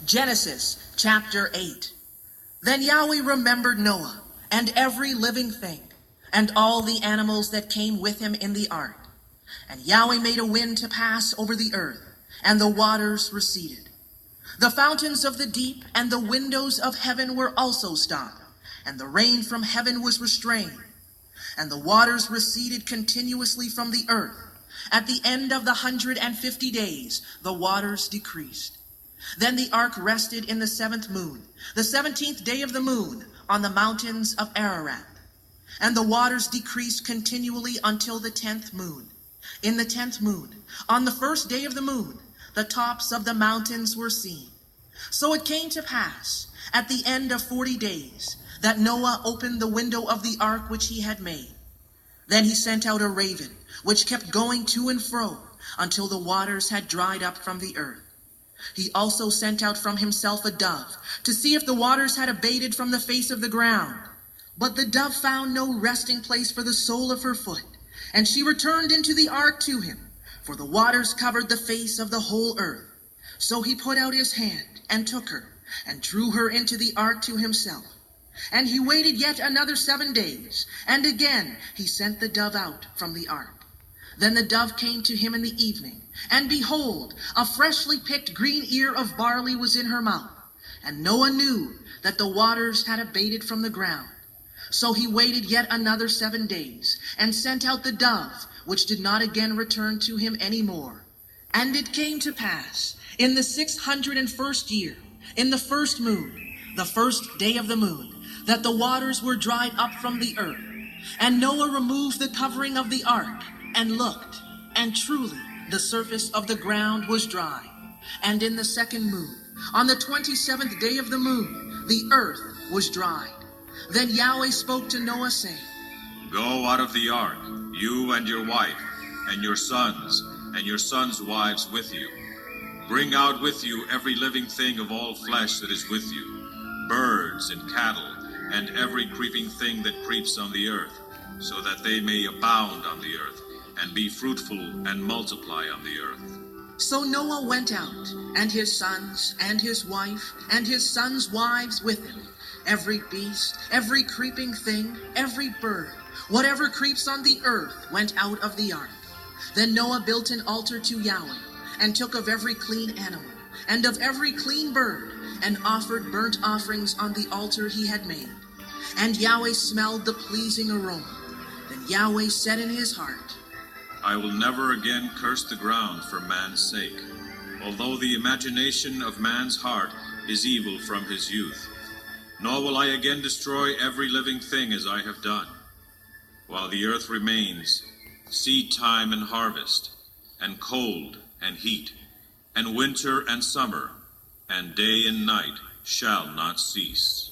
Genesis chapter 8. Then Yahweh remembered Noah and every living thing, and all the animals that came with him in the ark. And Yahweh made a wind to pass over the earth, and the waters receded. The fountains of the deep and the windows of heaven were also stopped, and the rain from heaven was restrained. And the waters receded continuously from the earth. At the end of the 150 days, the waters decreased. Then the ark rested in the 7th moon, the 17th day of the moon, on the mountains of Ararat. And the waters decreased continually until the 10th moon. In the 10th moon, on the 1st day of the moon, the tops of the mountains were seen. So it came to pass, at the end of 40 days, that Noah opened the window of the ark which he had made. Then he sent out a raven, which kept going to and fro, until the waters had dried up from the earth. He also sent out from himself a dove, to see if the waters had abated from the face of the ground. But the dove found no resting place for the sole of her foot, and she returned into the ark to him, for the waters covered the face of the whole earth. So he put out his hand, and took her, and drew her into the ark to himself. And he waited yet another 7 days, and again he sent the dove out from the ark. Then the dove came to him in the evening, and behold, a freshly picked green ear of barley was in her mouth. And Noah knew that the waters had abated from the ground. So he waited yet another 7 days, and sent out the dove, which did not again return to him any more. And it came to pass, in the 601st year, in the 1st moon, the 1st day of the moon, that the waters were dried up from the earth. And Noah removed the covering of the ark, and looked, and truly the surface of the ground was dry. And in the 2nd moon, on the 27th day of the moon, the earth was dried. Then Yahweh spoke to Noah, saying, Go out of the ark, you and your wife, and your sons, and your sons' wives with you. Bring out with you every living thing of all flesh that is with you, birds and cattle, and every creeping thing that creeps on the earth, so that they may abound on the earth, and be fruitful and multiply on the earth. So Noah went out, and his sons, and his wife, and his sons' wives with him, every beast, every creeping thing, every bird, whatever creeps on the earth went out of the ark. Then Noah built an altar to Yahweh, and took of every clean animal, and of every clean bird, and offered burnt offerings on the altar he had made. And Yahweh smelled the pleasing aroma. Then Yahweh said in his heart, I will never again curse the ground for man's sake, although the imagination of man's heart is evil from his youth. Nor will I again destroy every living thing as I have done. While the earth remains, seed time and harvest, and cold and heat, and winter and summer, and day and night shall not cease.